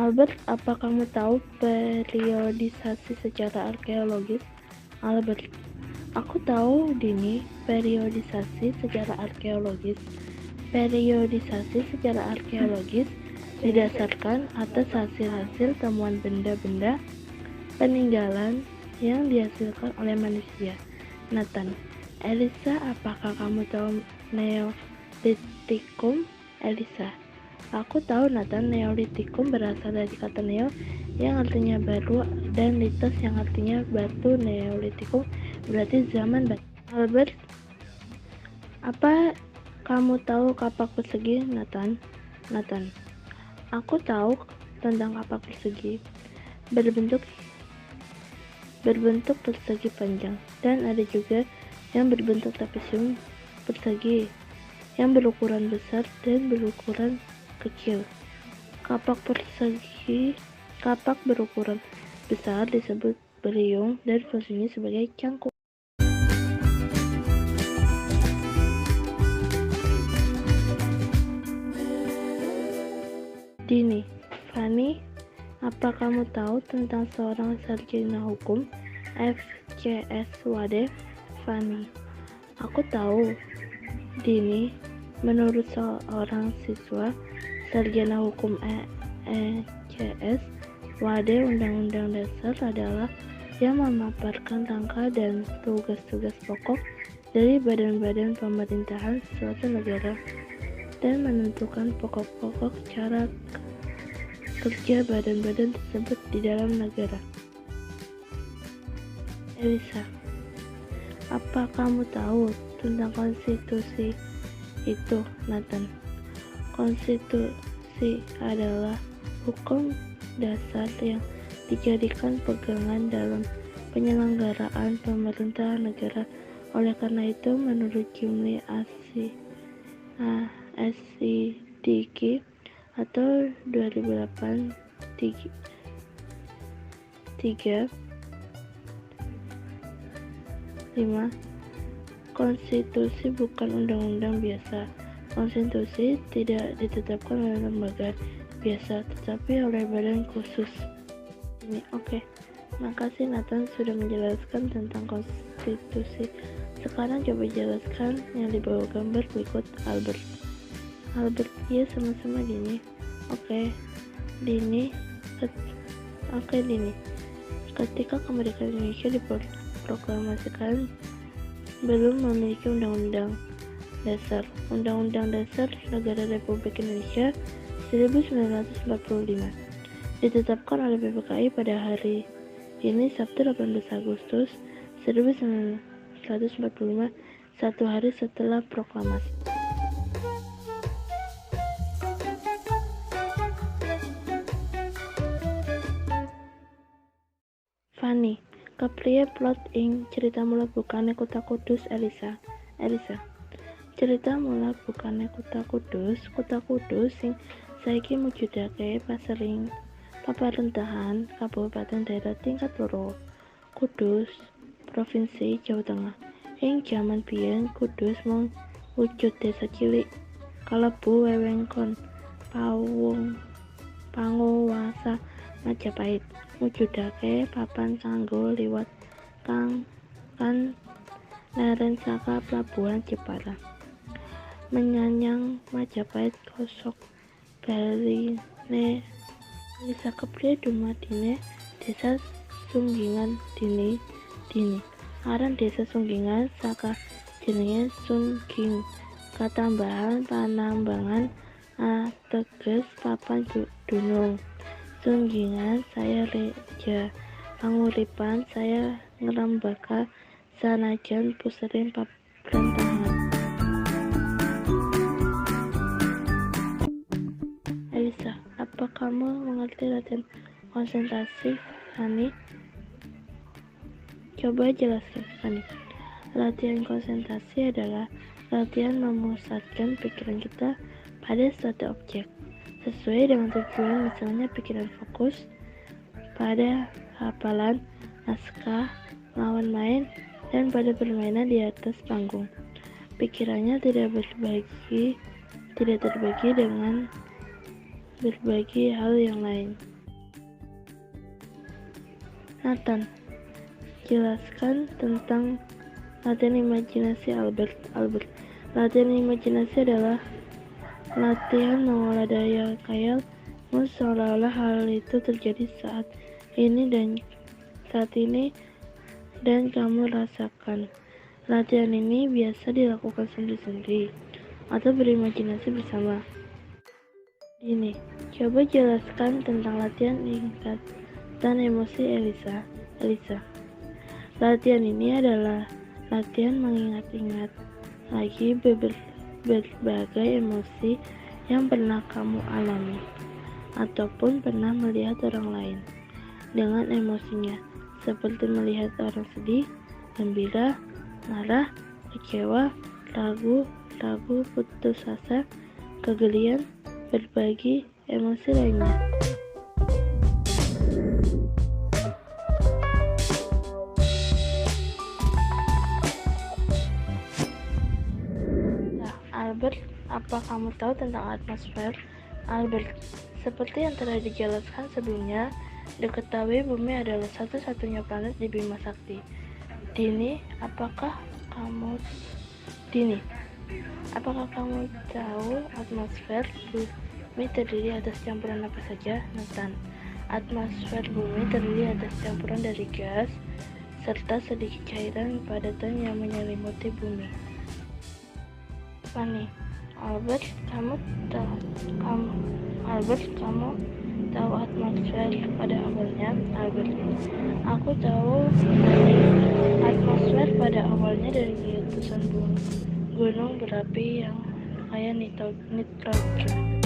Albert, apa kamu tahu periodisasi secara arkeologis? Albert, aku tahu, Dini, periodisasi secara arkeologis. Periodisasi secara arkeologis didasarkan atas hasil-hasil temuan benda-benda peninggalan yang dihasilkan oleh manusia. Nathan, Elisa, apakah kamu tahu Neolitikum? Elisa, aku tahu, Nathan. Neolitikum berasal dari kata neo yang artinya baru dan litos yang artinya batu. Neolitikum berarti zaman batu. Albert, apa kamu tahu kapak persegi? Nathan, aku tahu tentang kapak persegi. Berbentuk persegi panjang, dan ada juga yang berbentuk trapesium persegi yang berukuran besar dan berukuran kecil. Kapak berukuran besar disebut beriung dan fungsinya sebagai cangkuk. Dini, Fanny, apa kamu tahu tentang seorang sarjana hukum FCS Wade? Fanny, aku tahu, Dini. Menurut seorang siswa sarjana hukum FCS Wade, Undang-Undang Dasar adalah yang memaparkan rangka dan tugas-tugas pokok dari badan-badan pemerintahan suatu negara dan menentukan pokok-pokok cara kerja badan-badan tersebut di dalam negara. Elisa, apa kamu tahu tentang konstitusi itu? Nathan, konstitusi adalah hukum dasar yang dijadikan pegangan dalam penyelenggaraan pemerintahan negara. Oleh karena itu, menurut jumlah SIDG atau 2008 5, konstitusi bukan undang-undang biasa. Konstitusi tidak ditetapkan oleh lembaga biasa, tetapi oleh badan khusus. Ini oke. Makasih Nathan sudah menjelaskan tentang konstitusi. Sekarang coba jelaskan yang di bawah gambar berikut. Albert, ya sama-sama Dini. Oke, Dini. Ketika kemerdekaan Indonesia diproklamasikan, belum memiliki undang-undang dasar. Undang-Undang Dasar Negara Republik Indonesia 1945 ditetapkan oleh PPKI pada hari ini, Sabtu 18 Agustus 1945, satu hari setelah proklamasi. Fanny, Kepriye plot ing cerita mula bukane Kota Kudus? Elisa, cerita mula bukane Kota Kudus sing saiki mujudake pasering paparentahan kabupaten daerah tingkat loro Kudus, Provinsi Jawa Tengah. Ing jaman biyen Kudus mung wujud desa cilik kalebu wewengkon panguwasa Majapahit, mujudake papan kanggo liwat kan leren saka pelabuhan Jepara menyanyang Majapahit kosok baline. Elisa, kepriye dumadine desa Sunggingan? Dini, aran desa Sunggingan saka jenenge Sungging katambahan panambangan ateges papan dunung. Sunggingan saya reja panguripan saya ngerembaka sanajan pusering pemerintahan. Elisa, apa kamu mengerti latihan konsentrasi? Fanny, coba jelaskan. Fanny, latihan konsentrasi adalah latihan memusatkan pikiran kita pada suatu objek sesuai dengan tujuan. Misalnya pikiran fokus pada hafalan naskah, lawan main, dan pada permainan di atas panggung. Pikirannya tidak terbagi dengan berbagai hal yang lain. Nathan, jelaskan tentang latihan imajinasi Albert. Latihan imajinasi adalah latihan mengolah daya khayalmu seolah-olah hal itu terjadi saat ini dan kamu rasakan. Latihan ini biasa dilakukan sendiri-sendiri atau berimajinasi bersama. Ini, coba jelaskan tentang latihan ingatan emosi Elisa. Latihan ini adalah latihan mengingat-ingat lagi berbagai emosi yang pernah kamu alami ataupun pernah melihat orang lain dengan emosinya, seperti melihat orang sedih, gembira, marah, kecewa, ragu, putus asa, kegelian, berbagi emosi lainnya. Albert, apa kamu tahu tentang atmosfer? Albert, seperti yang telah dijelaskan sebelumnya, diketahui bumi adalah satu-satunya planet di Bima Sakti. Dini, apakah kamu tahu atmosfer bumi terdiri atas campuran apa saja? Nathan, atmosfer bumi terdiri atas campuran dari gas serta sedikit cairan padatan yang menyelimuti bumi. Fanny, Albert, kamu tahu atmosfer pada awalnya? Albert, aku tahu atmosfer pada awalnya dari letusan gunung berapi yang kaya nitrogen.